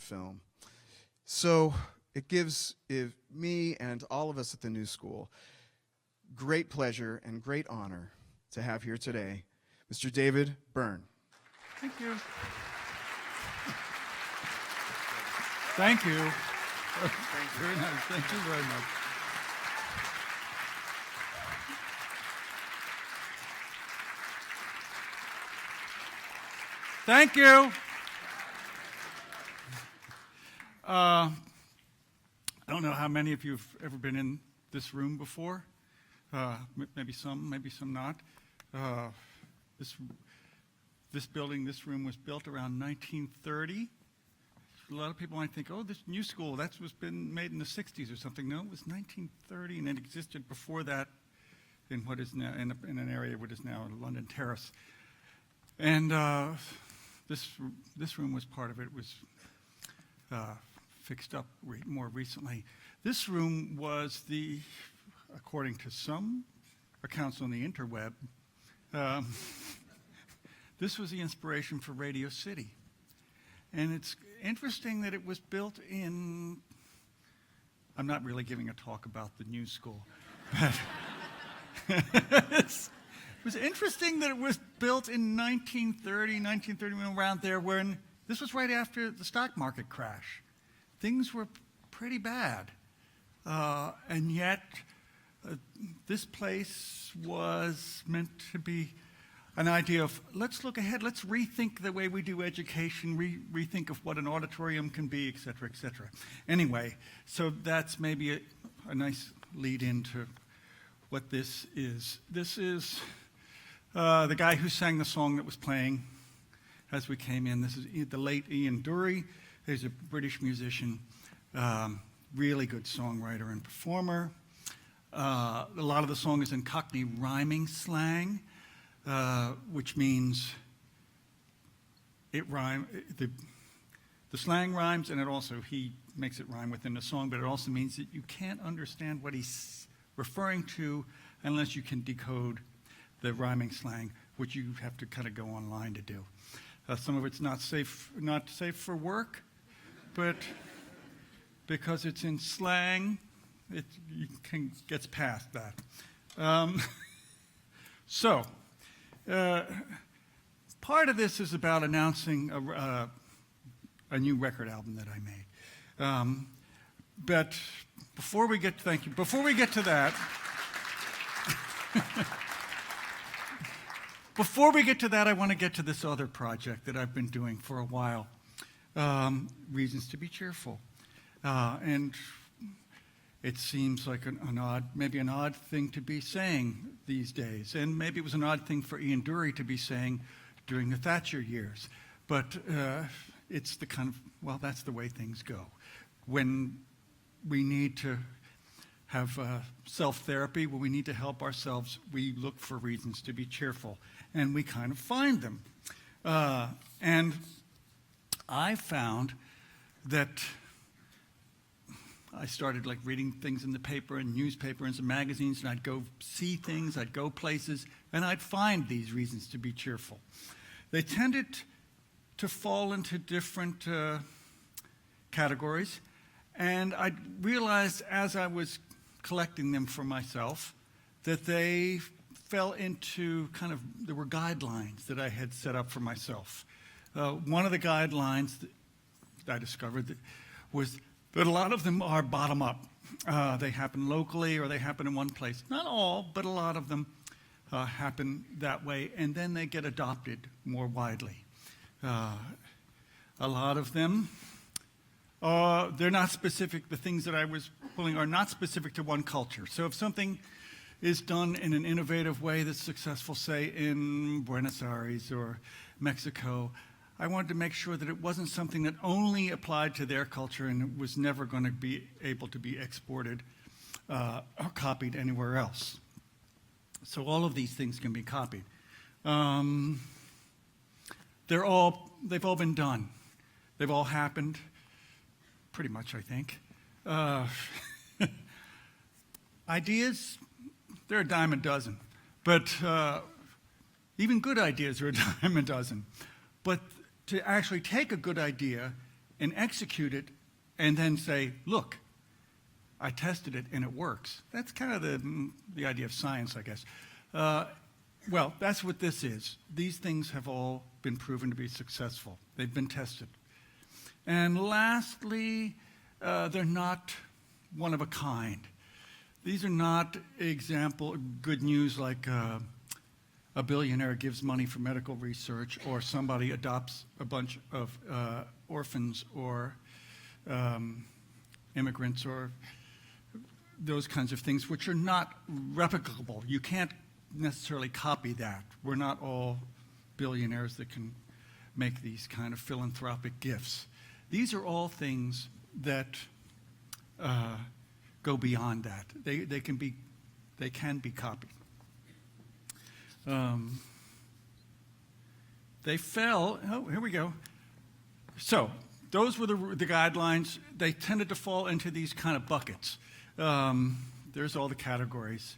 film. So it gives me and all of us at the New School great pleasure and great honor to have here today Mr. David Byrne. Thank you. Thank you. Very nice. Thank you very much. Thank you. I don't know how many of you have ever been in this room before. Maybe some not. This building, this room was built around 1930. A lot of people might think, oh, this New School, that was been made in the 60s or something. No, it was 1930, and it existed before that in what is now in an area what is now London Terrace. And this room was part of it. It was fixed up more recently. This room was according to some accounts on the interweb, this was the inspiration for Radio City. And it's interesting that it was built in, I'm not really giving a talk about the New School, but it was interesting that it was built in 1931, around there, when this was right after the stock market crash. Things were pretty bad. And yet, this place was meant to be an idea of, let's look ahead, let's rethink the way we do education, rethink of what an auditorium can be, et cetera, et cetera. Anyway, so that's maybe a nice lead into what this is. This is the guy who sang the song that was playing as we came in. This is the late Ian Dury. He's a British musician, really good songwriter and performer. A lot of the song is in Cockney rhyming slang, which means the slang rhymes, and he makes it rhyme within the song, but it also means that you can't understand what he's referring to unless you can decode the rhyming slang, which you have to kind of go online to do. Some of it's not safe for work, but because it's in slang, gets past that. Part of this is about announcing a new record album that I made. But before we get to that, I want to get to this other project that I've been doing for a while, Reasons to be Cheerful. And it seems like maybe an odd thing to be saying these days. And maybe it was an odd thing for Ian Dury to be saying during the Thatcher years. But it's the kind of, that's the way things go. When we need to have self-therapy, when we need to help ourselves, we look for reasons to be cheerful. And we kind of find them. And I found that I started reading things in the paper and newspaper and some magazines, and I'd go see things, I'd go places, and I'd find these reasons to be cheerful. They tended to fall into different categories, and I realized as I was collecting them for myself that they fell into there were guidelines that I had set up for myself. One of the guidelines that I discovered was that a lot of them are bottom-up. They happen locally or they happen in one place. Not all, but a lot of them happen that way, and then they get adopted more widely. A lot of them, they're not specific. The things that I was pulling are not specific to one culture. So if something is done in an innovative way that's successful, say in Buenos Aires or Mexico, I wanted to make sure that it wasn't something that only applied to their culture and it was never going to be able to be exported or copied anywhere else. So all of these things can be copied. They've all been done. They've all happened, pretty much, I think. Ideas, they're a dime a dozen. But even good ideas are a dime a dozen. But to actually take a good idea and execute it and then say, look, I tested it and it works. That's kind of the idea of science, I guess. Well, that's what this is. These things have all been proven to be successful. They've been tested. And lastly, they're not one of a kind. These are not good news like a billionaire gives money for medical research, or somebody adopts a bunch of orphans or immigrants, or those kinds of things, which are not replicable. You can't necessarily copy that. We're not all billionaires that can make these kind of philanthropic gifts. These are all things that go beyond that. They can be copied. They fell. Oh, here we go. So those were the guidelines. They tended to fall into these kind of buckets. There's all the categories: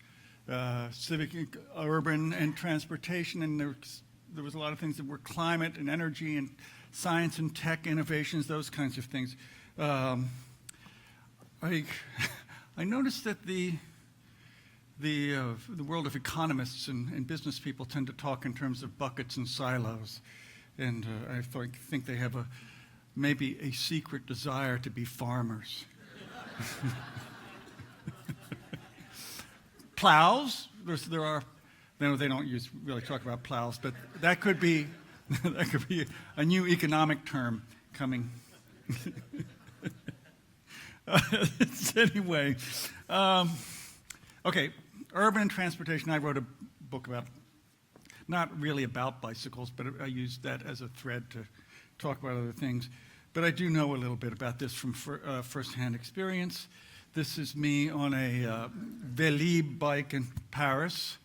civic, urban, and transportation. And there was a lot of things that were climate and energy and science and tech innovations, those kinds of things. I noticed that the world of economists and business people tend to talk in terms of buckets and silos, and I think they have maybe a secret desire to be farmers. Plows. There are. No, they don't really talk about plows, but that could be a new economic term coming. Anyway, okay, urban transportation. I wrote a book about, not really about bicycles, but I used that as a thread to talk about other things. But I do know a little bit about this from firsthand experience. This is me on a Vélib bike in Paris.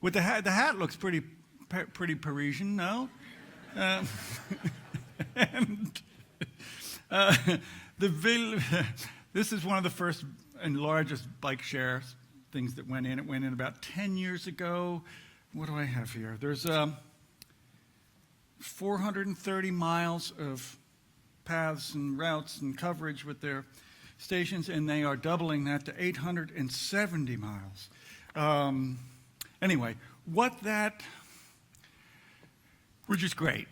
With the hat. The hat looks pretty Parisian, no? And this is one of the first and largest bike share things that went in. It went in about 10 years ago. What do I have here? There's 430 miles of paths and routes and coverage with their stations, and they are doubling that to 870 miles. Anyway, which is great.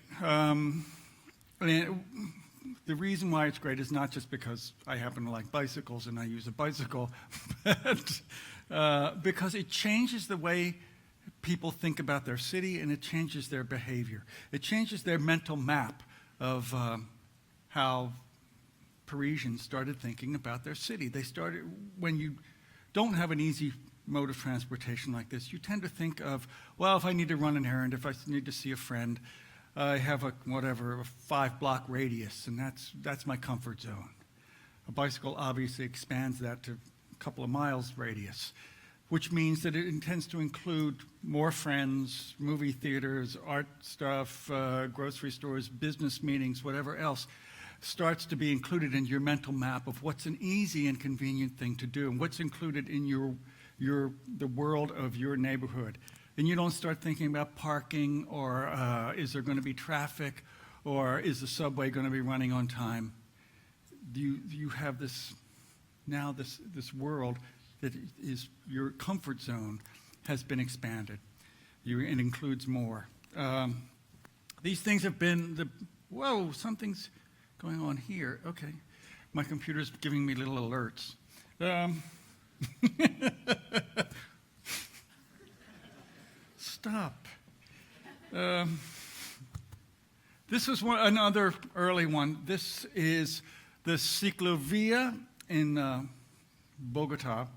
The reason why it's great is not just because I happen to like bicycles and I use a bicycle, but because it changes the way people think about their city, and it changes their behavior. It changes their mental map of how Parisians started thinking about their city. When you don't have an easy mode of transportation like this, you tend to think of, well, if I need to run an errand, if I need to see a friend, I have a 5-block radius, and that's my comfort zone. A bicycle obviously expands that to a couple of miles radius, which means that it intends to include more friends, movie theaters, art stuff, grocery stores, business meetings, whatever else starts to be included in your mental map of what's an easy and convenient thing to do, and what's included in the world of your neighborhood. And you don't start thinking about parking, or is there going to be traffic, or is the subway going to be running on time. You have this world that is your comfort zone has been expanded. It includes more. These things have been something's going on here. Okay, my computer's giving me little alerts. Stop. This is another early one. This is the Ciclovia in Bogota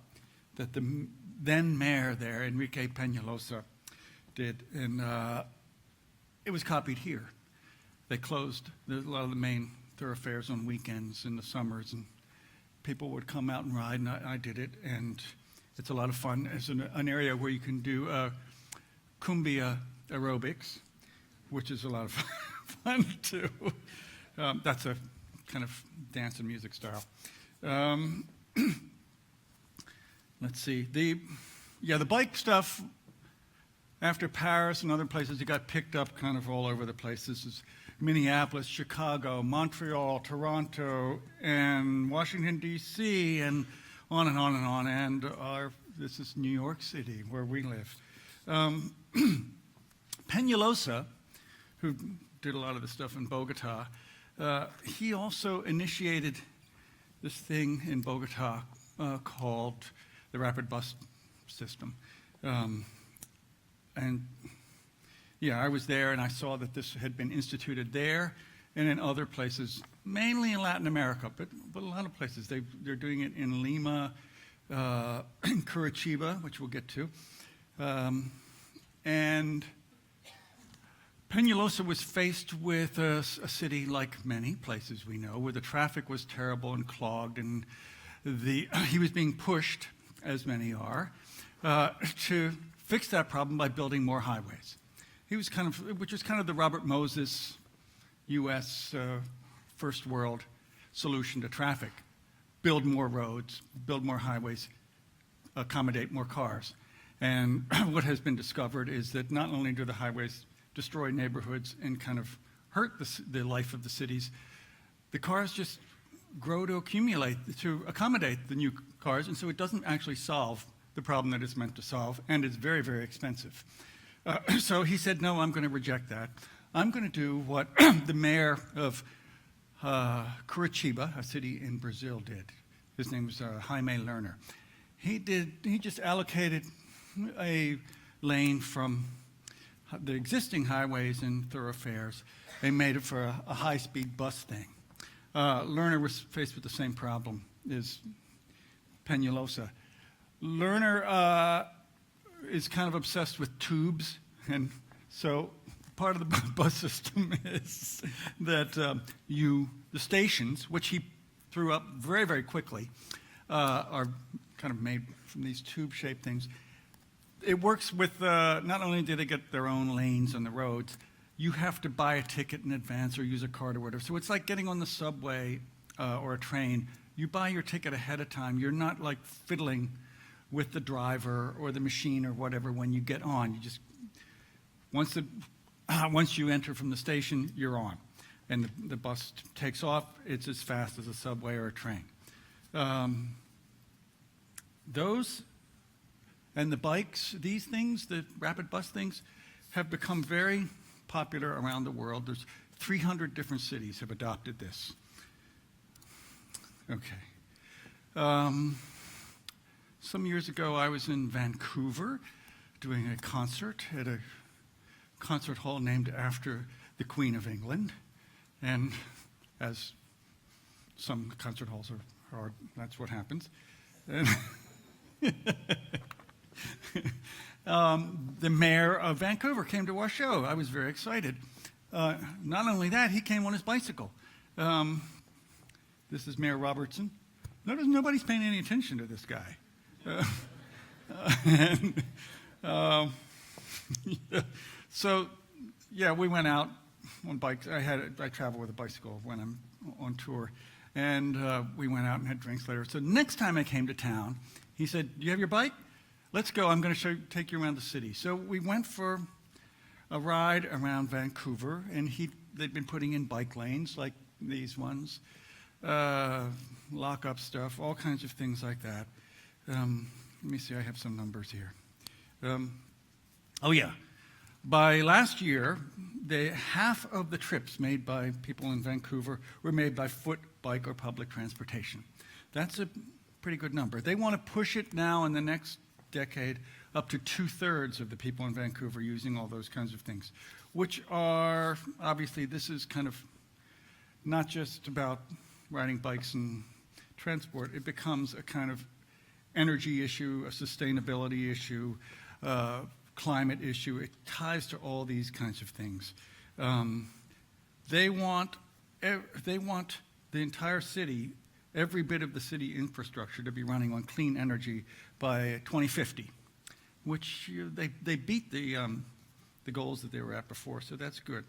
that the then mayor there, Enrique Peñalosa, did. And it was copied here. They closed a lot of the main thoroughfares on weekends in the summers, and people would come out and ride, and I did it. And it's a lot of fun. It's an area where you can do cumbia aerobics, which is a lot of fun too. That's a kind of dance and music style. Let's see. The bike stuff after Paris and other places, it got picked up kind of all over the place. This is Minneapolis, Chicago, Montreal, Toronto, and Washington, D.C., and on and on and on. And this is New York City, where we live. Peñalosa, who did a lot of the stuff in Bogota, he also initiated this thing in Bogota called the rapid bus system. And yeah, I was there and I saw that this had been instituted there and in other places, mainly in Latin America, but a lot of places. They're doing it in Lima, in Curitiba, which we'll get to. And Peñalosa was faced with a city like many places we know, where the traffic was terrible and clogged, and he was being pushed, as many are, to fix that problem by building more highways. Which was kind of the Robert Moses U.S. First world solution to traffic. Build more roads, build more highways, accommodate more cars. And what has been discovered is that not only do the highways destroy neighborhoods and kind of hurt the life of the cities, the cars just grow to accommodate the new cars, and so it doesn't actually solve the problem that it's meant to solve, and it's very, very expensive. So he said, no, I'm going to reject that. I'm going to do what the mayor of Curitiba, a city in Brazil, did. His name was Jaime Lerner. He just allocated a lane from the existing highways and thoroughfares and made it for a high-speed bus thing. Lerner was faced with the same problem as Peñalosa. Lerner is kind of obsessed with tubes, and so part of the bus system is that the stations, which he threw up very, very quickly, are kind of made from these tube-shaped things. It works with, not only do they get their own lanes on the roads, you have to buy a ticket in advance or use a card or whatever. So it's like getting on the subway or a train. You buy your ticket ahead of time. You're not like fiddling with the driver or the machine or whatever when you get on. You just, once you enter from the station, you're on. And the bus takes off. It's as fast as a subway or a train. Those and the bikes, these things, the rapid bus things, have become very popular around the world. There's 300 different cities have adopted this. Okay. Some years ago, I was in Vancouver doing a concert at a concert hall named after the Queen of England. And as some concert halls are that's what happens. And the mayor of Vancouver came to our show. I was very excited. Not only that, he came on his bicycle. This is Mayor Robertson. Nobody's paying any attention to this guy. So, yeah, we went out on bikes. I travel with a bicycle when I'm on tour. And we went out and had drinks later. So next time I came to town, he said, do you have your bike? Let's go. I'm going to take you around the city. So we went for a ride around Vancouver, and they'd been putting in bike lanes like these ones, lock-up stuff, all kinds of things like that. Let me see. I have some numbers here. Oh, yeah. By last year, half of the trips made by people in Vancouver were made by foot, bike, or public transportation. That's a pretty good number. They want to push it now in the next decade up to 2/3 of the people in Vancouver using all those kinds of things, which are, obviously, this is kind of not just about riding bikes and transport. It becomes a kind of energy issue, a sustainability issue, climate issue. It ties to all these kinds of things. They want the entire city, every bit of the city infrastructure to be running on clean energy by 2050, which they beat the goals that they were at before, so that's good.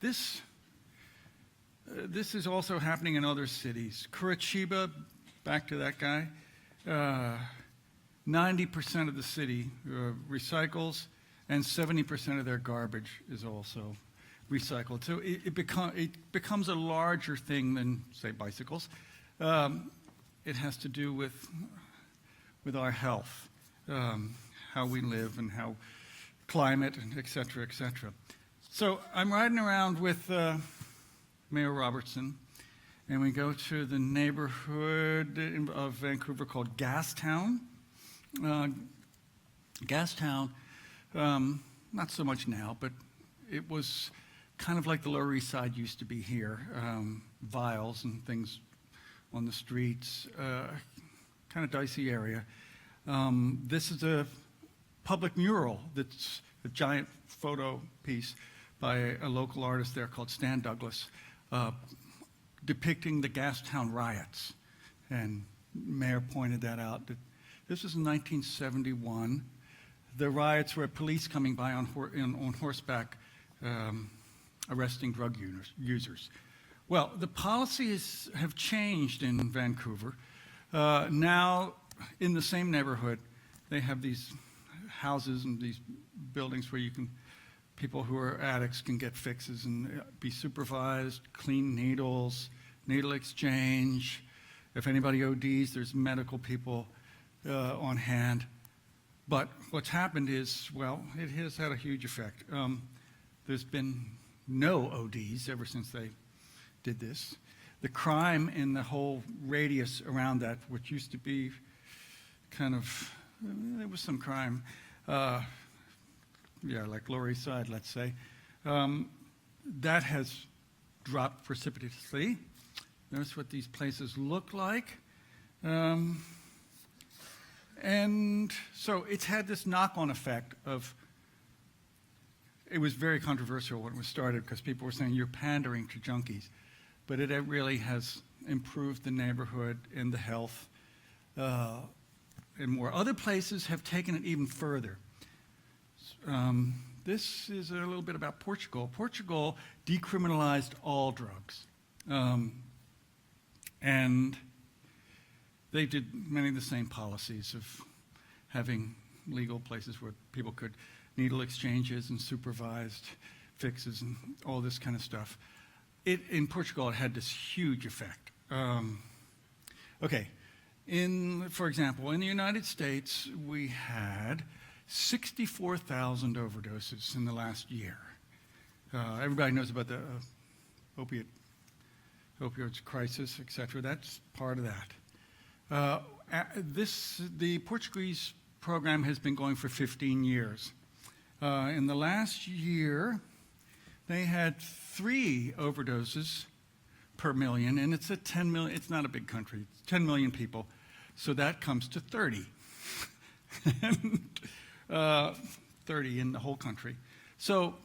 This is also happening in other cities. Curitiba, back to that guy, 90% of the city recycles, and 70% of their garbage is also recycled. So it becomes a larger thing than, say, bicycles. It has to do with our health, how we live and how climate, and et cetera, et cetera. So I'm riding around with Mayor Robertson, and we go to the neighborhood of Vancouver called Gastown. Gastown, not so much now, but it was kind of like the Lower East Side used to be here. Vials and things on the streets, kind of dicey area. This is a public mural that's a giant photo piece by a local artist there called Stan Douglas, depicting the Gastown riots. And Mayor pointed that out. That this was in 1971. The riots were police coming by on horseback, arresting drug users. Well, the policies have changed in Vancouver. Now, in the same neighborhood, they have these houses and these buildings where people who are addicts can get fixes and be supervised, clean needles, needle exchange. If anybody ODs, there's medical people on hand. But what's happened is, well, it has had a huge effect. There's been no ODs ever since they did this. The crime in the whole radius around that, which used to be kind of, there was some crime, like Lower East Side, let's say, that has dropped precipitously. Notice what these places look like. And so it's had this knock-on effect of, it was very controversial when it was started because people were saying you're pandering to junkies. But it really has improved the neighborhood and the health and more. Other places have taken it even further. This is a little bit about Portugal. Portugal decriminalized all drugs. And they did many of the same policies of having legal places where people could needle exchanges and supervised fixes and all this kind of stuff. In Portugal, it had this huge effect. Okay, for example, in the United States, we had 64,000 overdoses in the last year. Everybody knows about the opioids crisis, et cetera. That's part of that. The Portuguese program has been going for 15 years. In the last year, they had 3 overdoses per million, and it's 10 million. It's not a big country. It's 10 million people, so that comes to 30. 30 in the whole country. So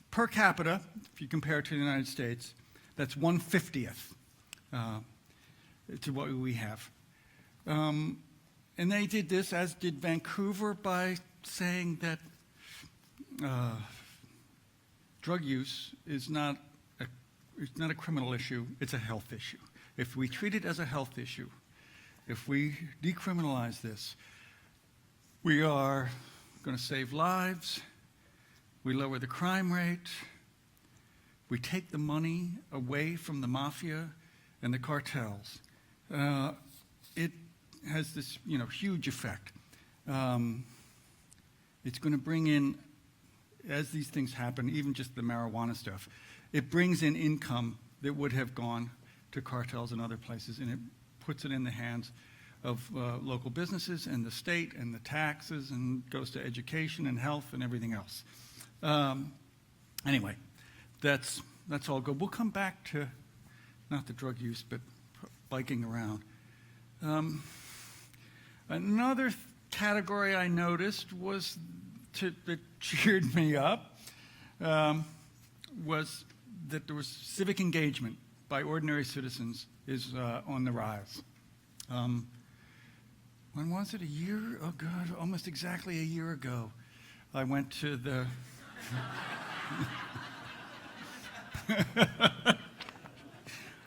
per capita, if you compare it to the United States, that's 1/50th to what we have. And they did this, as did Vancouver, by saying that drug use is not a criminal issue, it's a health issue. If we treat it as a health issue, if we decriminalize this, we are going to save lives, we lower the crime rate, we take the money away from the mafia and the cartels. It has this, huge effect. It's going to bring in, as these things happen, even just the marijuana stuff, it brings in income that would have gone to cartels and other places, and it puts it in the hands of local businesses and the state and the taxes, and goes to education and health and everything else. Anyway, that's all good. We'll come back to not the drug use, but biking around. Another category I noticed that cheered me up was that there was civic engagement by ordinary citizens is on the rise. When was it? A year? Oh, God, almost exactly a year ago. I went to the...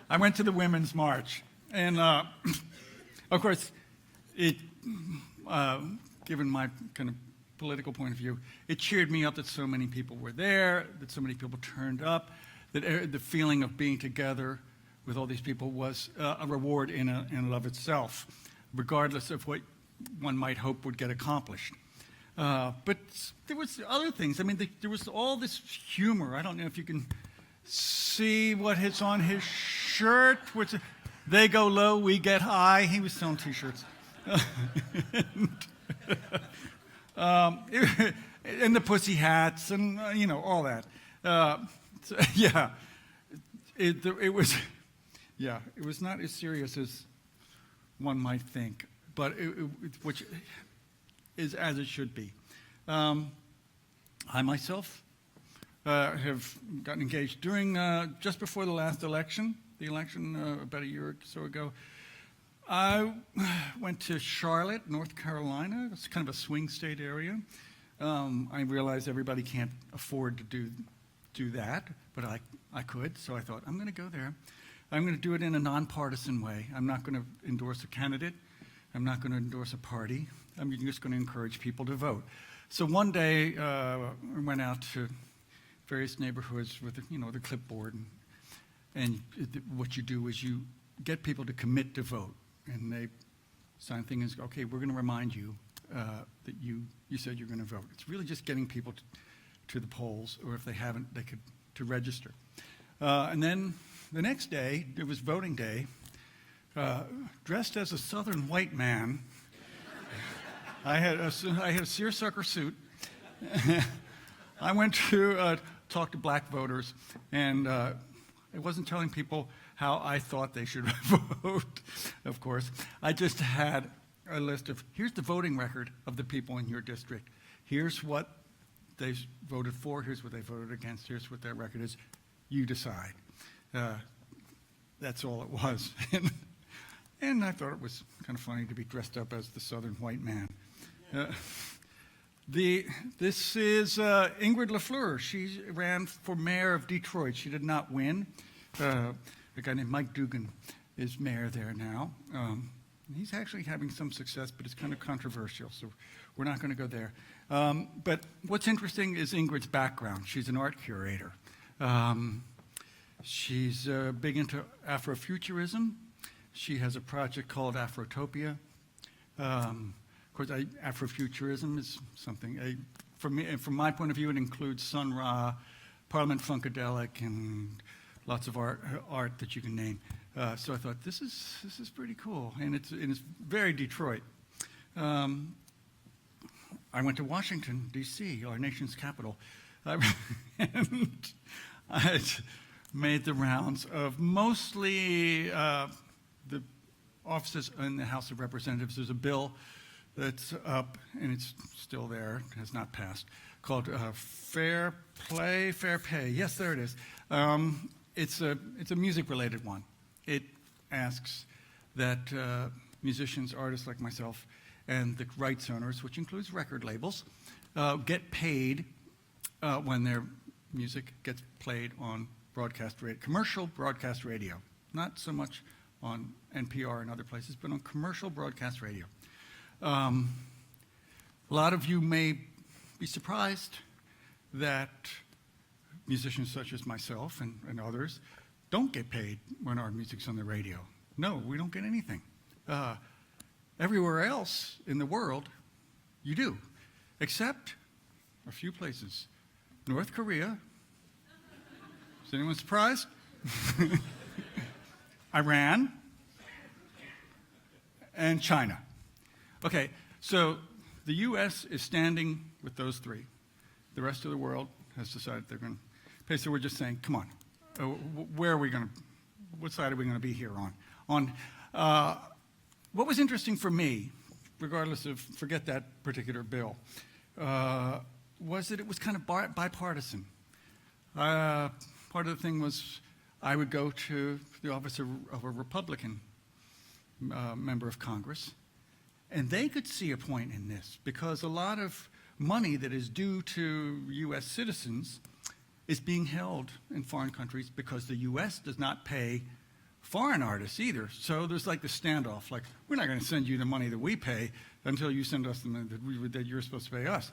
I went to the Women's March. And, of course, given my kind of political point of view, it cheered me up that so many people were there, that so many people turned up, that the feeling of being together with all these people was a reward in and of itself, regardless of what one might hope would get accomplished. But there was other things. I mean, there was all this humor. I don't know if you can see what is on his shirt, which they go low, we get high. He was selling T-shirts. And the pussy hats and, all that. Yeah, it was not as serious as one might think, but which is as it should be. I myself have gotten engaged during just before the last election, about a year or so ago. I went to Charlotte, North Carolina. It's kind of a swing state area. I realized everybody can't afford to do that, but I could, so I thought, I'm going to go there. I'm going to do it in a nonpartisan way. I'm not going to endorse a candidate. I'm not going to endorse a party. I'm just going to encourage people to vote. So one day, I went out to various neighborhoods with the clipboard, and what you do is you get people to commit to vote, and they sign things. Okay, we're going to remind you that you said you're going to vote. It's really just getting people to the polls, or if they haven't, to register. And then the next day, it was voting day. Dressed as a Southern white man, I had a seersucker suit. I went to talk to black voters, and I wasn't telling people how I thought they should vote, of course. I just had a list of, here's the voting record of the people in your district. Here's what they voted for, here's what they voted against, here's what their record is. You decide. That's all it was. And I thought it was kind of funny to be dressed up as the Southern white man. This is Ingrid LaFleur. She ran for mayor of Detroit. She did not win. A guy named Mike Dugan is mayor there now. He's actually having some success, but it's kind of controversial, so we're not going to go there. But what's interesting is Ingrid's background. She's an art curator. She's big into Afrofuturism. She has a project called Afrotopia. Of course, Afrofuturism is something, from my point of view, it includes Sun Ra, Parliament Funkadelic, and lots of art that you can name. So I thought, this is pretty cool, and it's very Detroit. I went to Washington, D.C., our nation's capital, and I made the rounds of mostly the offices in the House of Representatives. There's a bill that's up, and it's still there, has not passed, called Fair Play, Fair Pay. Yes, there it is. It's a music-related one. It asks that musicians, artists like myself, and the rights owners, which includes record labels, get paid when their music gets played on broadcast radio, commercial broadcast radio. Not so much on NPR and other places, but on commercial broadcast radio. A lot of you may be surprised that musicians such as myself and others don't get paid when our music's on the radio. No, we don't get anything. Everywhere else in the world, you do, except a few places. North Korea. Is anyone surprised? Iran and China. Okay, so the U.S. is standing with those three. The rest of the world has decided they're going to pay. So we're just saying, come on, where are we going to? What side are we going to be here on? What was interesting for me, regardless of forget that particular bill, was that it was kind of bipartisan. Part of the thing was I would go to the office of a Republican member of Congress, and they could see a point in this because a lot of money that is due to U.S. citizens is being held in foreign countries because the U.S. does not pay foreign artists either. So there's like the standoff, like, we're not going to send you the money that we pay until you send us the money that you're supposed to pay us.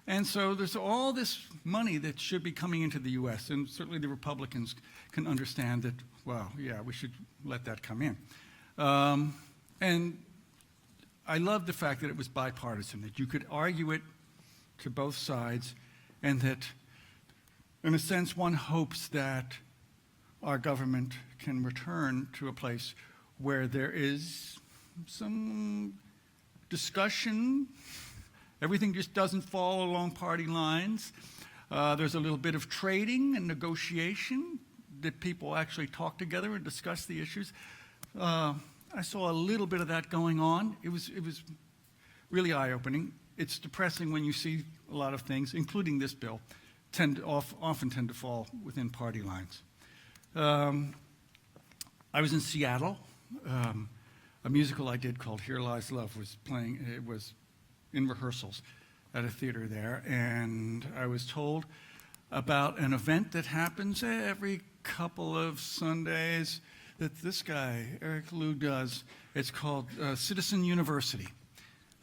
And so there's all this money that should be coming into the U.S., and certainly the Republicans can understand that, well, yeah, we should let that come in. And I love the fact that it was bipartisan, that you could argue it to both sides, and that, in a sense, one hopes that our government can return to a place where there is some discussion. Everything just doesn't fall along party lines. There's a little bit of trading and negotiation, that people actually talk together and discuss the issues. I saw a little bit of that going on. It was really eye-opening. It's depressing when you see a lot of things, including this bill, often tend to fall within party lines. I was in Seattle. A musical I did called Here Lies Love was playing. It was in rehearsals at a theater there, and I was told about an event that happens every couple of Sundays that this guy, Eric Liu, does. It's called Citizen University.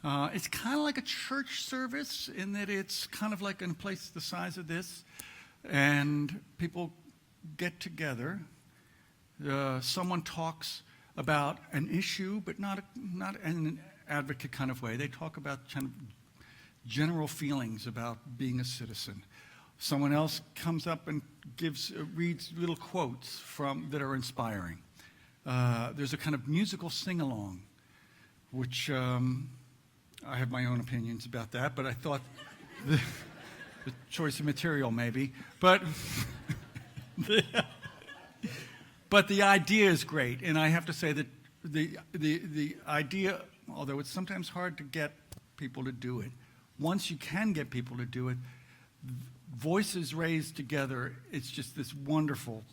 It's kind of like a church service in that it's kind of like in a place the size of this, and people get together. Someone talks about an issue, but not in an advocate kind of way. They talk about kind of general feelings about being a citizen. Someone else comes up and reads little quotes that are inspiring. There's a kind of musical sing-along, which I have my own opinions about that, but I thought the choice of material maybe. But the idea is great, and I have to say that the idea, although it's sometimes hard to get people to do it, once you can get people to do it, voices raised together, it's just this wonderful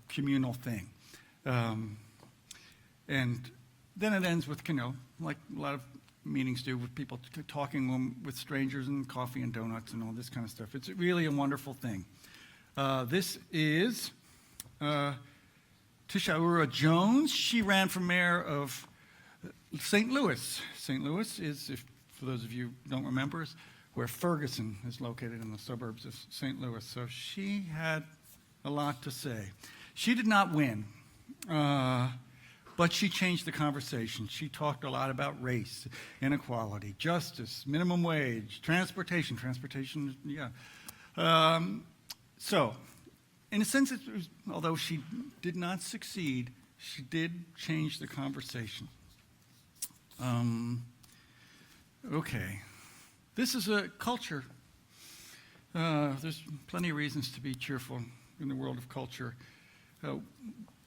communal thing. And then it ends with, like a lot of meetings do, with people talking with strangers and coffee and donuts and all this kind of stuff. It's really a wonderful thing. This is Tishaura Jones. She ran for mayor of St. Louis. St. Louis is, for those of you who don't remember, is where Ferguson is located, in the suburbs of St. Louis. So she had a lot to say. She did not win, but she changed the conversation. She talked a lot about race, inequality, justice, minimum wage, transportation, yeah. So, in a sense, although she did not succeed, she did change the conversation. Okay. This is a culture. There's plenty of reasons to be cheerful in the world of culture.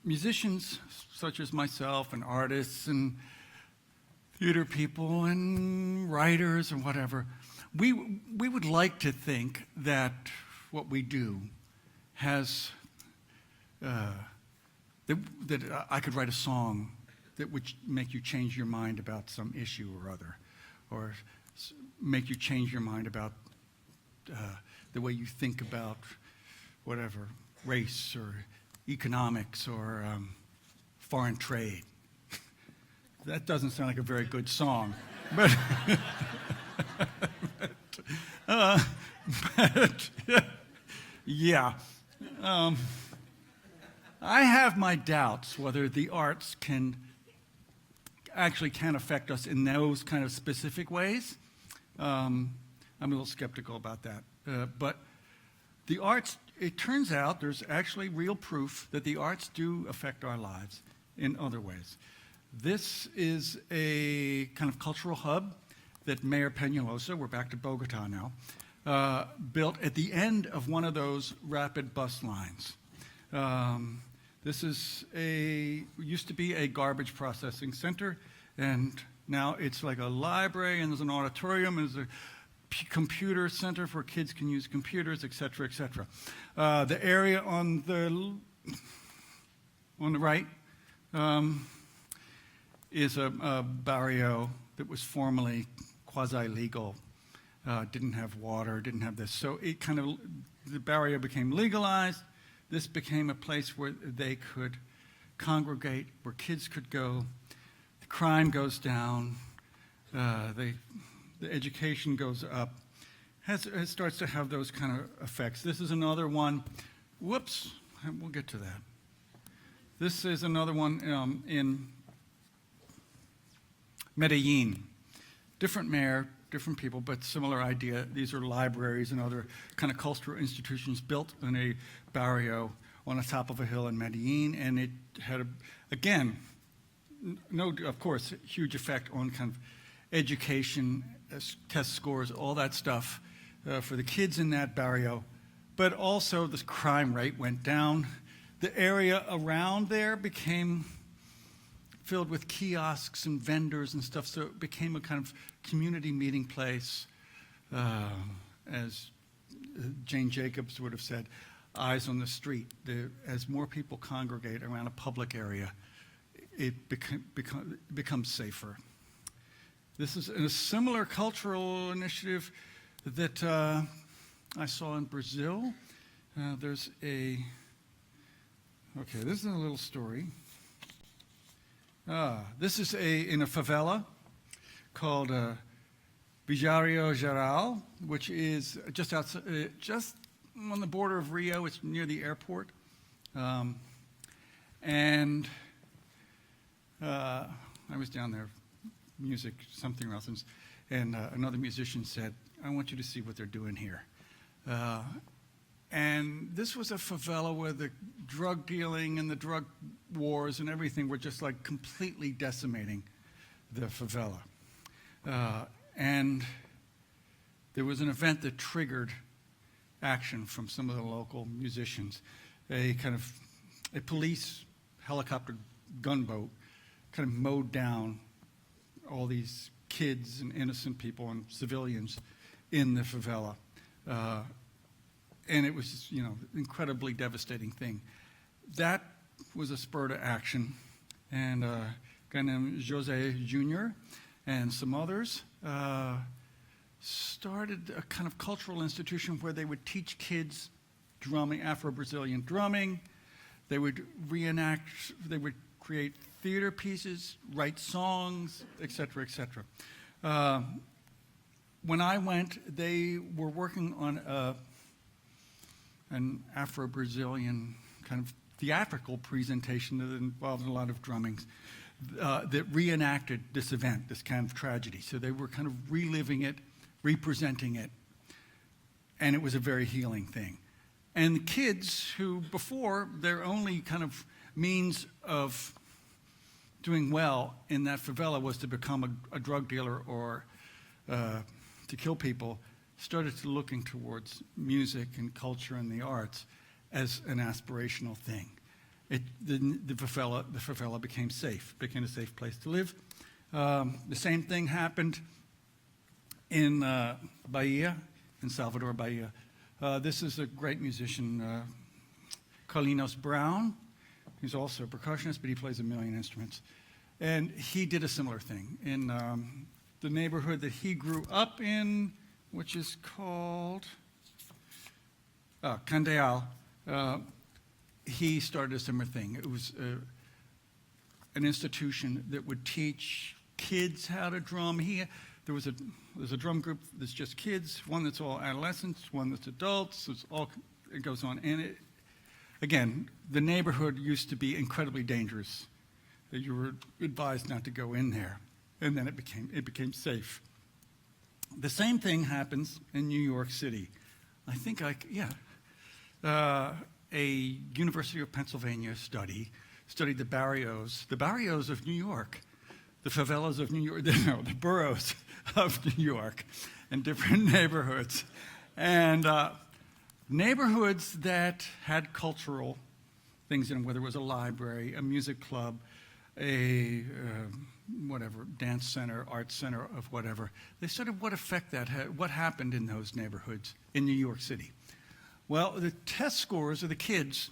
Musicians such as myself, and artists, and theater people, and writers, and whatever, we would like to think that what we do has, that I could write a song that would make you change your mind about some issue or other, or make you change your mind about the way you think about whatever, race or economics or foreign trade. That doesn't sound like a very good song, but, yeah. I have my doubts whether the arts can affect us in those kind of specific ways. I'm a little skeptical about that. But the arts, it turns out there's actually real proof that the arts do affect our lives in other ways. This is a kind of cultural hub that Mayor Peñalosa, we're back to Bogota now, built at the end of one of those rapid bus lines. This is used to be a garbage processing center, and now it's like a library, and there's an auditorium, and there's a computer center for kids can use computers, et cetera, et cetera. The area on the right is a barrio that was formerly quasi-legal, didn't have water, didn't have this. So the barrio became legalized. This became a place where they could congregate, where kids could go. The crime goes down. The education goes up. It starts to have those kind of effects. This is another one. Whoops, we'll get to that. This is another one in Medellin. Different mayor, different people, but similar idea. These are libraries and other kind of cultural institutions built in a barrio on the top of a hill in Medellin, and it had, again, of course, huge effect on kind of education, test scores, all that stuff for the kids in that barrio. But also the crime rate went down. The area around there became filled with kiosks and vendors and stuff, so it became a kind of community meeting place. As Jane Jacobs would have said, eyes on the street. As more people congregate around a public area, it becomes safer. This is a similar cultural initiative that I saw in Brazil. This is a little story. This is in a favela called Vigário Geral, which is just outside, just on the border of Rio. It's near the airport. I was down there, music, something or else, and another musician said, "I want you to see what they're doing here." And this was a favela where the drug dealing and the drug wars and everything were just like completely decimating the favela. And there was an event that triggered action from some of the local musicians. A police helicopter gunboat kind of mowed down all these kids and innocent people and civilians in the favela. And it was, incredibly devastating thing. That was a spur to action. And a guy named Jose Jr. and some others started a kind of cultural institution where they would teach kids drumming, Afro-Brazilian drumming. They would create theater pieces, write songs, et cetera, et cetera. When I went, they were working on an Afro-Brazilian kind of theatrical presentation that involved a lot of drummings that reenacted this event, this kind of tragedy. So they were kind of reliving it, representing it, and it was a very healing thing. And the kids who before, their only kind of means of doing well in that favela was to become a drug dealer or to kill people, started to looking towards music and culture and the arts as an aspirational thing. The favela became safe, became a safe place to live. The same thing happened in Bahia, in Salvador, Bahia. This is a great musician, Carlinhos Brown. He's also a percussionist, but he plays a million instruments. And he did a similar thing in the neighborhood that he grew up in, which is called Candeal. He started a similar thing. It was an institution that would teach kids how to drum. There's a drum group that's just kids, one that's all adolescents, one that's adults. It goes on. And again, the neighborhood used to be incredibly dangerous. You were advised not to go in there, and then it became safe. The same thing happens in New York City. A University of Pennsylvania studied the barrios of New York, the favelas of New York, the boroughs of New York, and different neighborhoods. And neighborhoods that had cultural things in them, whether it was a library, a music club, a dance center, art center of whatever. They studied what effect that had, what happened in those neighborhoods in New York City. Well, the test scores of the kids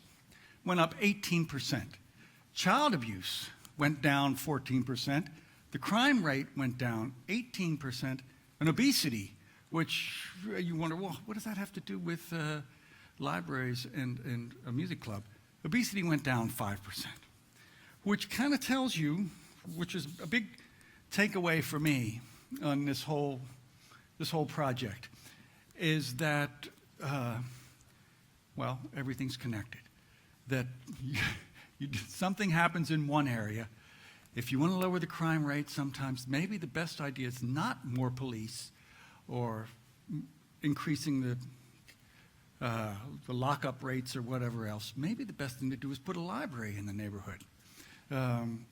went up 18%. Child abuse went down 14%. The crime rate went down 18%. And obesity, which you wonder, well, what does that have to do with libraries and a music club? Obesity went down 5%. which kind of tells you, which is a big takeaway for me on this whole project, is that, well, everything's connected. That something happens in one area. If you want to lower the crime rate, sometimes maybe the best idea is not more police or increasing the lockup rates or whatever else. Maybe the best thing to do is put a library in the neighborhood. And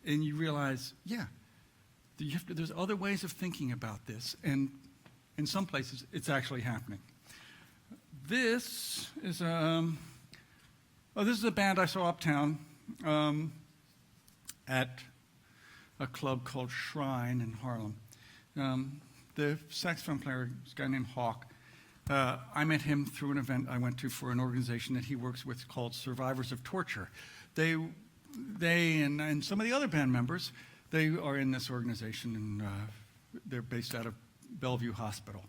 you realize, yeah, there's other ways of thinking about this, and in some places it's actually happening. This is a band I saw uptown at a club called Shrine in Harlem. The saxophone player is a guy named Hawk. I met him through an event I went to for an organization that he works with called Survivors of Torture. They and some of the other band members, they are in this organization, and they're based out of Bellevue Hospital.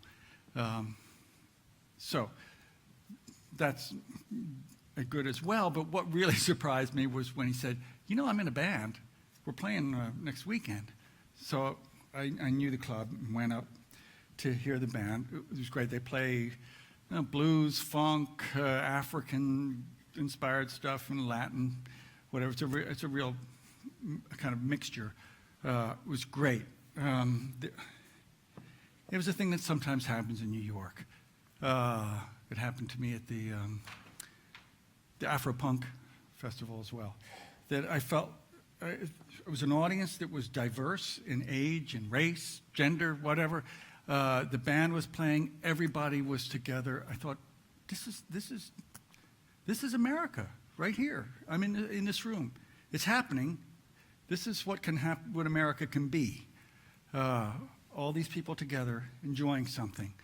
So that's good as well, but what really surprised me was when he said, you know, I'm in a band. We're playing next weekend. So I knew the club and went up to hear the band. It was great. They play blues, funk, African-inspired stuff, and Latin, whatever. It's a real kind of mixture. It was great. It was a thing that sometimes happens in New York. It happened to me at the Afro-Punk Festival as well. That I felt it was an audience that was diverse in age and race, gender, whatever. The band was playing. Everybody was together. I thought, this is America right here. I'm in this room. It's happening. This is what can happen. What America can be. All these people together, enjoying something,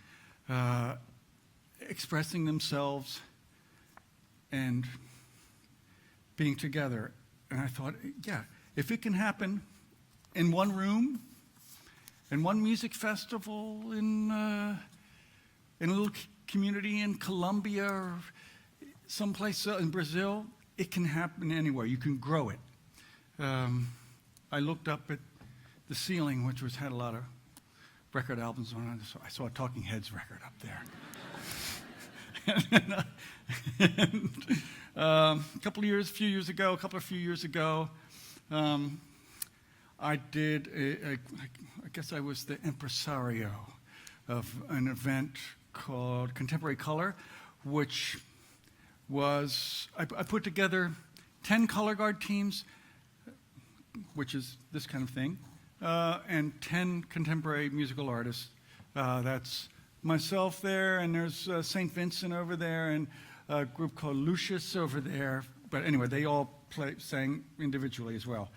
expressing themselves, and being together. And I thought, yeah, if it can happen in one room, in one music festival, in a little community in Colombia or someplace in Brazil, it can happen anywhere. You can grow it. I looked up at the ceiling, which had a lot of record albums on it. So I saw a Talking Heads record up there. A few years ago, I did, I guess I was the impresario of an event called Contemporary Color, which was, I put together 10 color guard teams, which is this kind of thing, and 10 contemporary musical artists. That's myself there, and there's St. Vincent over there, and a group called Lucius over there. But anyway, they all sang individually as well.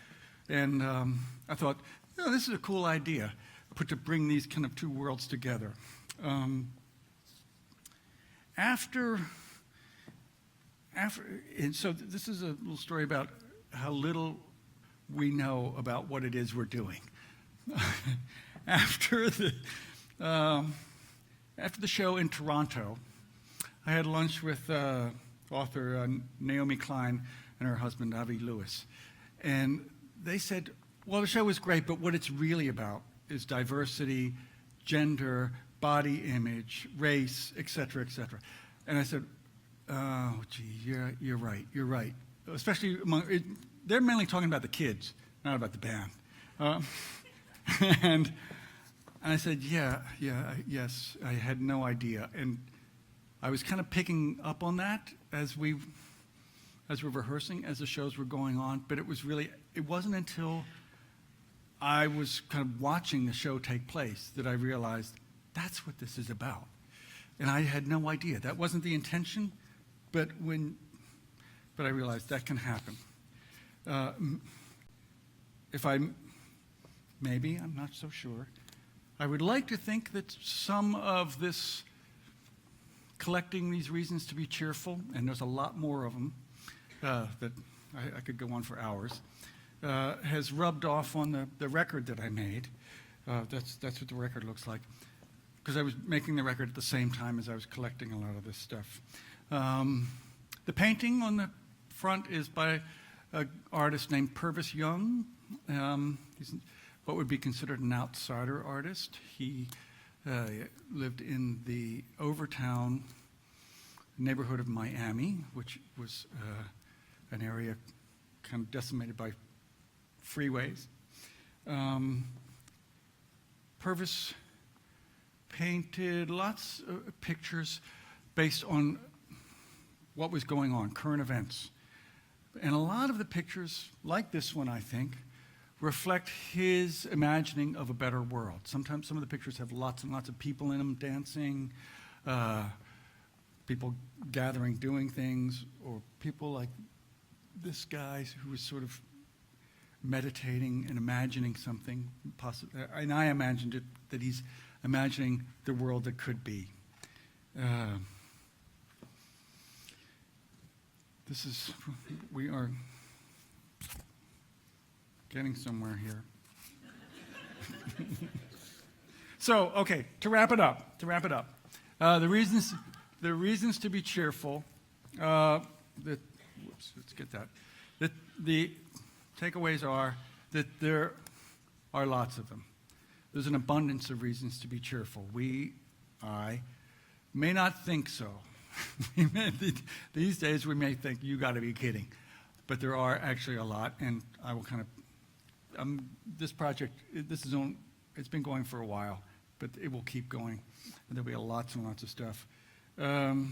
And I thought, this is a cool idea, to bring these kind of two worlds together. And so this is a little story about how little we know about what it is we're doing. After the show in Toronto, I had lunch with author Naomi Klein and her husband, Avi Lewis. And they said, well, the show was great, but what it's really about is diversity, gender, body image, race, et cetera, et cetera. And I said, oh, gee, you're right. Especially they're mainly talking about the kids, not about the band. And I said, yes, I had no idea. And I was kind of picking up on that as we're rehearsing, as the shows were going on, but it wasn't until I was kind of watching the show take place that I realized that's what this is about. And I had no idea. That wasn't the intention, but I realized that can happen. Maybe, I'm not so sure. I would like to think that some of this collecting these reasons to be cheerful, and there's a lot more of them that I could go on for hours, has rubbed off on the record that I made. That's what the record looks like, because I was making the record at the same time as I was collecting a lot of this stuff. The painting on the front is by an artist named Purvis Young. He's what would be considered an outsider artist. He lived in the Overtown neighborhood of Miami, which was an area kind of decimated by freeways. Purvis painted lots of pictures based on what was going on, current events. And a lot of the pictures, like this one, I think, reflect his imagining of a better world. Sometimes some of the pictures have lots and lots of people in them dancing, people gathering, doing things, or people like this guy who was sort of meditating and imagining something. And I imagined it, that he's imagining the world that could be. We are getting somewhere here. So, okay, to wrap it up, the reasons to be cheerful, let's get that. The takeaways are that there are lots of them. There's an abundance of reasons to be cheerful. I may not think so. These days we may think, you got to be kidding. But there are actually a lot, and I will kind of, this project, it's been going for a while, but it will keep going. And there'll be lots and lots of stuff. The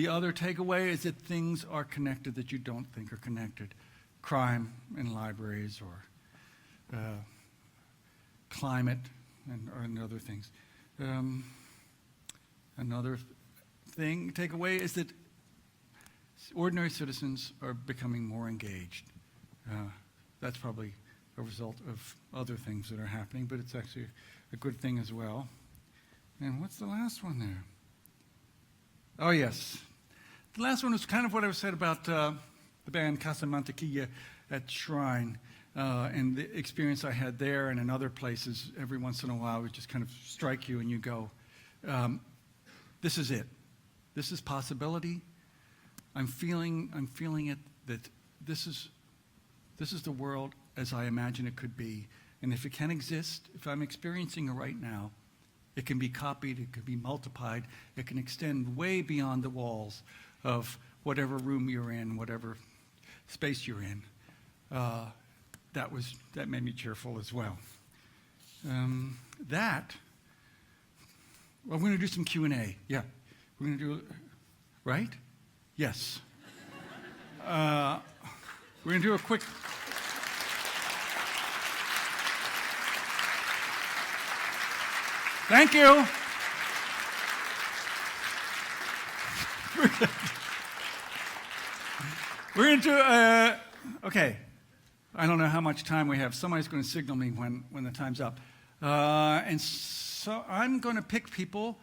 other takeaway is that things are connected that you don't think are connected. Crime in libraries, or climate, and other things. Another takeaway is that ordinary citizens are becoming more engaged. That's probably a result of other things that are happening, but it's actually a good thing as well. And what's the last one there? Oh, yes. The last one was kind of what I said about the band Casa Mantequilla at Shrine, and the experience I had there and in other places. Every once in a while, it would just kind of strike you, and you go, this is it. This is possibility. I'm feeling it, that this is the world as I imagine it could be. And if it can exist, if I'm experiencing it right now, it can be copied, it can be multiplied, it can extend way beyond the walls of whatever room you're in, whatever space you're in. That made me cheerful as well. Well, we're going to do some Q&A. Yeah, we're going to do, right? Yes. We're going to do a quick. Thank you. We're going to do, okay. I don't know how much time we have. Somebody's going to signal me when the time's up. And so I'm going to pick people,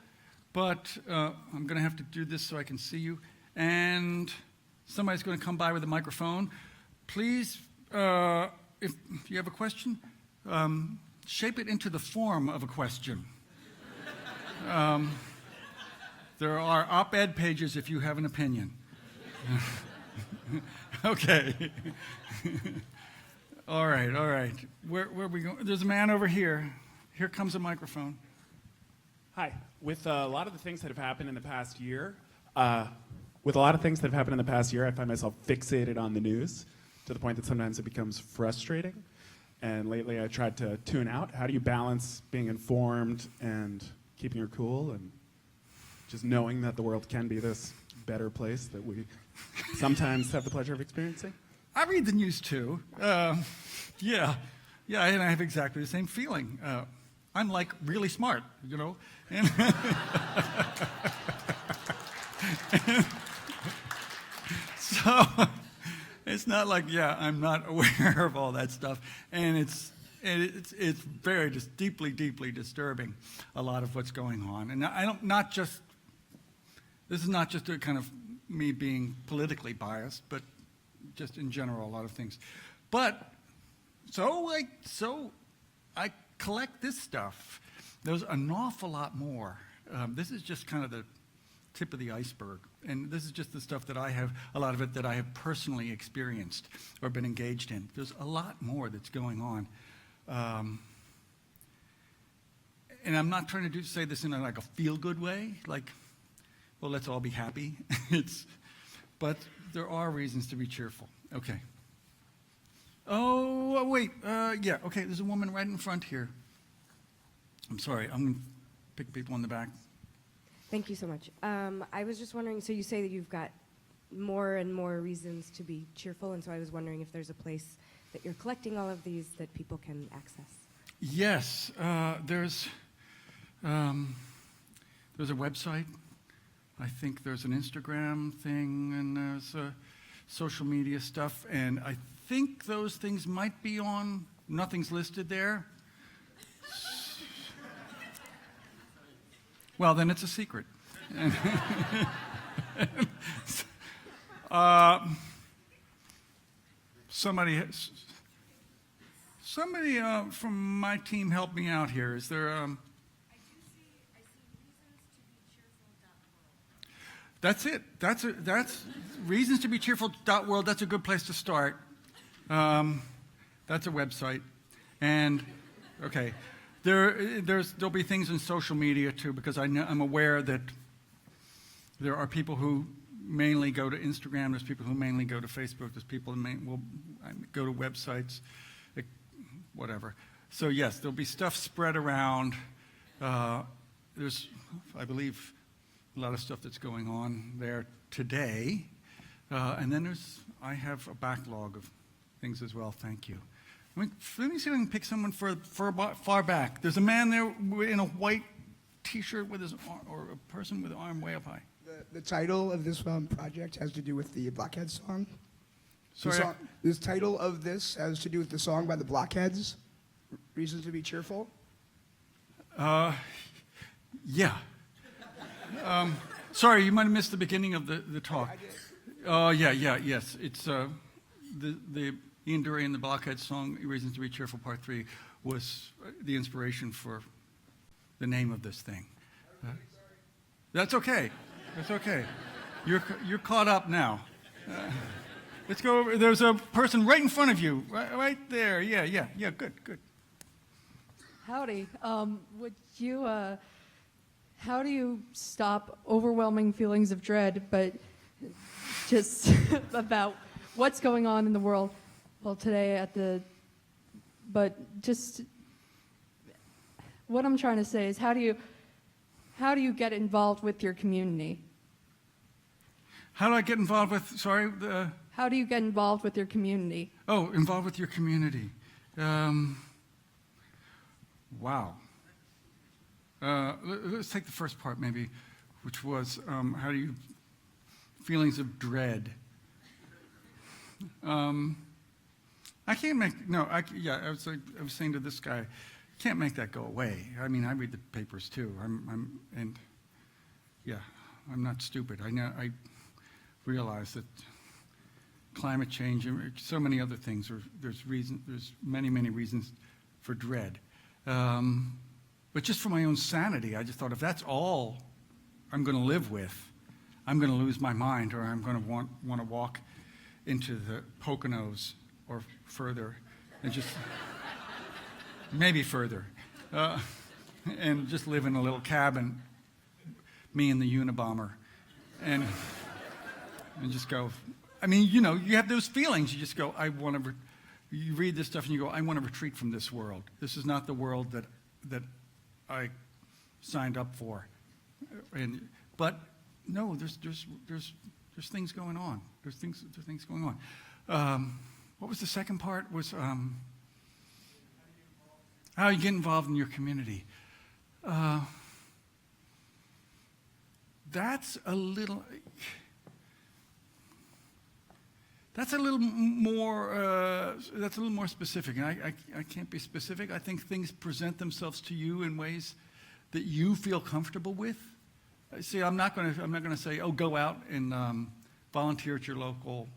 but I'm going to have to do this so I can see you. And somebody's going to come by with a microphone. Please, if you have a question, shape it into the form of a question. There are op-ed pages if you have an opinion. Okay. All right. Where are we going? There's a man over here. Here comes a microphone. Hi. With a lot of the things that have happened in the past year, I find myself fixated on the news to the point that sometimes it becomes frustrating. And lately I tried to tune out. How do you balance being informed and keeping your cool and just knowing that the world can be this better place that we sometimes have the pleasure of experiencing? I read the news too. Yeah, and I have exactly the same feeling. I'm like really smart, you know. And so it's not like, I'm not aware of all that stuff. And it's very just deeply disturbing, a lot of what's going on. And this is not just a kind of me being politically biased, but just in general, a lot of things. But so I collect this stuff. There's an awful lot more. This is just kind of the tip of the iceberg. And this is just the stuff that I have, a lot of it that I have personally experienced or been engaged in. There's a lot more that's going on. And I'm not trying to say this in like a feel-good way, like, well, let's all be happy. But there are reasons to be cheerful. Okay. Oh, wait. Yeah, okay, there's a woman right in front here. I'm sorry, I'm going to pick people in the back. Thank you so much. I was just wondering, so you say that you've got more and more reasons to be cheerful, and so I was wondering if there's a place that you're collecting all of these that people can access. Yes, there's a website. I think there's an Instagram thing, and there's social media stuff, and I think those things might be on, nothing's listed there. Well, then it's a secret. Somebody from my team help me out here. Is there? I see reasons-to-be-cheerful.world. That's it. That's reasons-to-be-cheerful.world. That's a good place to start. That's a website, and okay. There'll be things in social media too, because I'm aware that there are people who mainly go to Instagram. There's people who mainly go to Facebook. There's people who will go to websites, whatever. So yes, there'll be stuff spread around. There's, I believe, a lot of stuff that's going on there today, and then I have a backlog of things as well. Thank you. Let me see if I can pick someone far back. There's a man there in a white T-shirt with his arm, or a person with an arm way up high. The title of this project has to do with the Blockheads song. Sorry. The title of this has to do with the song by the Blockheads, Reasons to be Cheerful. Yeah. Sorry, you might have missed the beginning of the talk. Oh, yes. It's the Ian Dury and the Blockheads song, Reasons to be Cheerful, Part 3, was the inspiration for the name of this thing. That's okay. That's okay. You're caught up now. Let's go over. There's a person right in front of you, right there. Yeah. Good. Howdy. Would you? How do you stop overwhelming feelings of dread, but just about what's going on in the world? Well, today but just what I'm trying to say is, how do you get involved with your community? How do I get involved with? Sorry. How do you get involved with your community? Oh, involved with your community. Wow. Let's take the first part, maybe, which was how do you feelings of dread. I can't make I was saying to this guy, can't make that go away. I mean, I read the papers too. I'm not stupid. I realize that climate change and so many other things. There's many reasons for dread. But just for my own sanity, I just thought, if that's all I'm going to live with, I'm going to lose my mind, or I'm going to want to walk into the Poconos or further, and just maybe further, and just live in a little cabin, me and the Unabomber, and just go. I mean, you have those feelings. You just go, you read this stuff and you go, I want to retreat from this world. This is not the world that I signed up for. But no, there's things going on. There's things going on. What was the second part? Was how you get involved in your community. That's a little more specific, and I can't be specific. I think things present themselves to you in ways that you feel comfortable with. See, I'm not going to say, oh, go out and volunteer at your local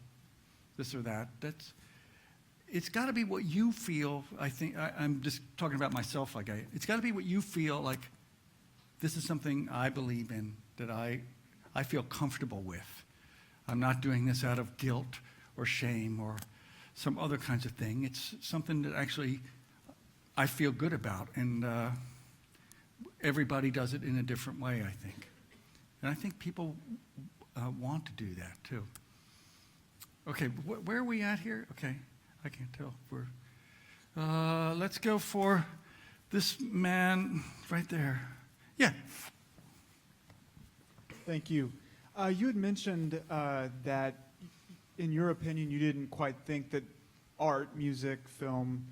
this or that. It's got to be what you feel. I think I'm just talking about myself. It's got to be what you feel like. This is something I believe in, that I I feel comfortable with. I'm not doing this out of guilt or shame or some other kinds of thing. It's something that actually I feel good about, and everybody does it in a different way, I think. And I think people want to do that, too. Okay, where are we at here? Okay, I can't tell. Let's go for this man right there. Yeah. Thank you. You had mentioned that, in your opinion, you didn't quite think that art, music, film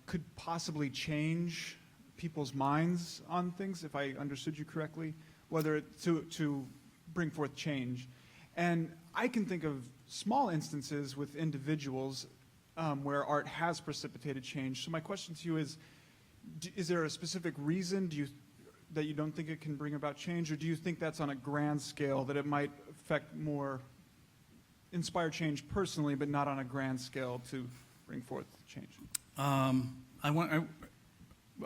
could possibly change people's minds on things, if I understood you correctly, whether to bring forth change. And I can think of small instances with individuals where art has precipitated change. So my question to you is there a specific reason that you don't think it can bring about change, or do you think that's on a grand scale, that it might inspire change personally, but not on a grand scale to bring forth change?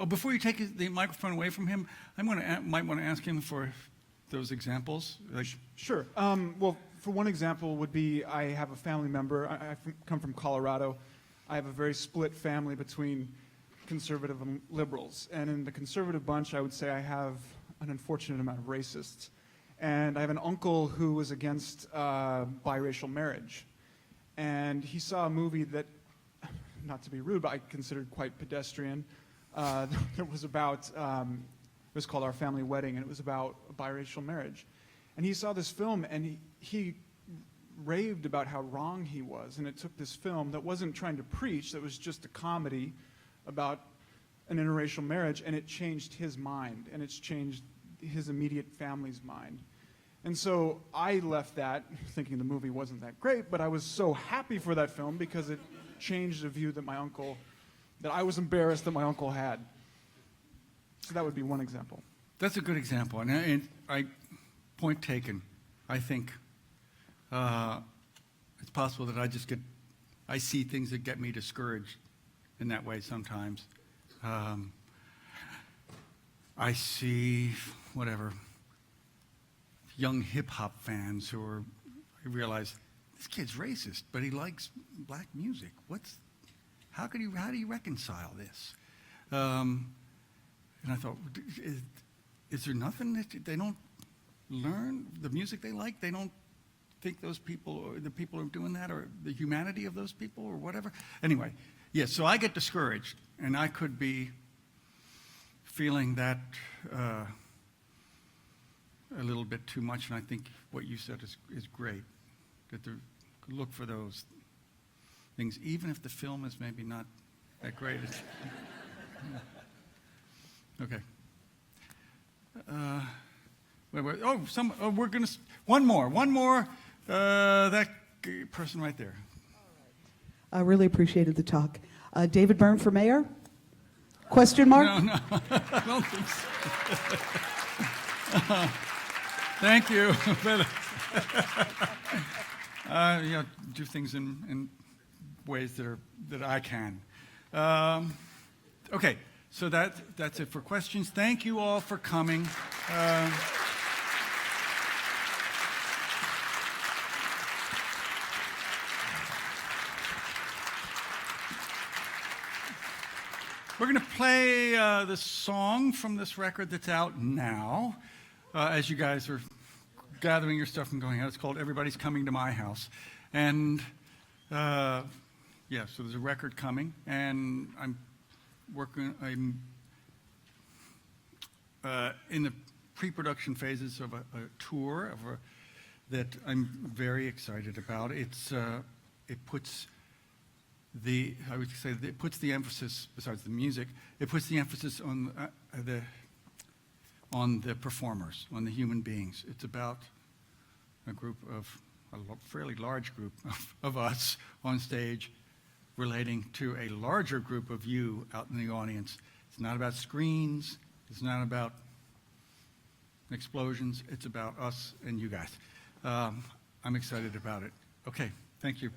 Before you take the microphone away from him, might want to ask him for those examples. Sure. Well, for one example would be I have a family member. I come from Colorado. I have a very split family between conservative and liberals. And in the conservative bunch, I would say I have an unfortunate amount of racists. And I have an uncle who was against biracial marriage. And he saw a movie that, not to be rude, but I considered quite pedestrian. It was about, it was called Our Family Wedding, and it was about biracial marriage. And he saw this film, and he raved about how wrong he was. And it took this film that wasn't trying to preach, that was just a comedy about an interracial marriage, and it changed his mind, and it's changed his immediate family's mind. And so I left that thinking the movie wasn't that great, but I was so happy for that film because it changed a view that I was embarrassed that my uncle had. So that would be one example. That's a good example, and point taken. I think it's possible that I see things that get me discouraged in that way sometimes. I see, young hip-hop fans I realize, this kid's racist, but he likes black music. How do you reconcile this? And I thought, is there nothing that they don't learn? The music they like, they don't think the people who are doing that, or the humanity of those people, or whatever? Anyway, yes, so I get discouraged, and I could be feeling that a little bit too much, and I think what you said is great, that look for those things, even if the film is maybe not that great. Okay. We're gonna one more. That person right there. I really appreciated the talk. David Byrne for mayor? Question mark? No, I don't think so. Thank you. Do things in ways that I can. Okay, so that's it for questions. Thank you all for coming. We're going to play the song from this record that's out now, as you guys are gathering your stuff and going out. It's called Everybody's Coming to My House. And, so there's a record coming, and I'm in the pre-production phases of a tour that I'm very excited about. It puts the emphasis, besides the music, it puts the emphasis on the performers, on the human beings. It's about a fairly large group of us on stage relating to a larger group of you out in the audience. It's not about screens. It's not about explosions. It's about us and you guys. I'm excited about it. Okay, thank you.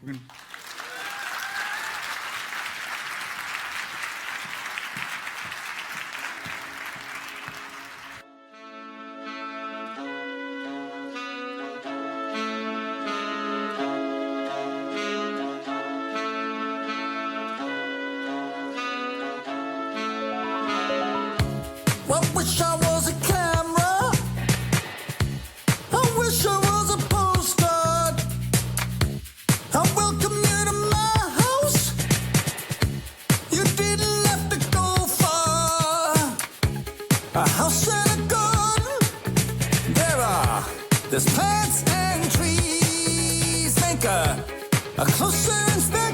I wish I was a camera. I wish I was a postcard. I welcome you to my house. You didn't have to go far. A house and a garden. There's plants and trees. Make a closer inspection.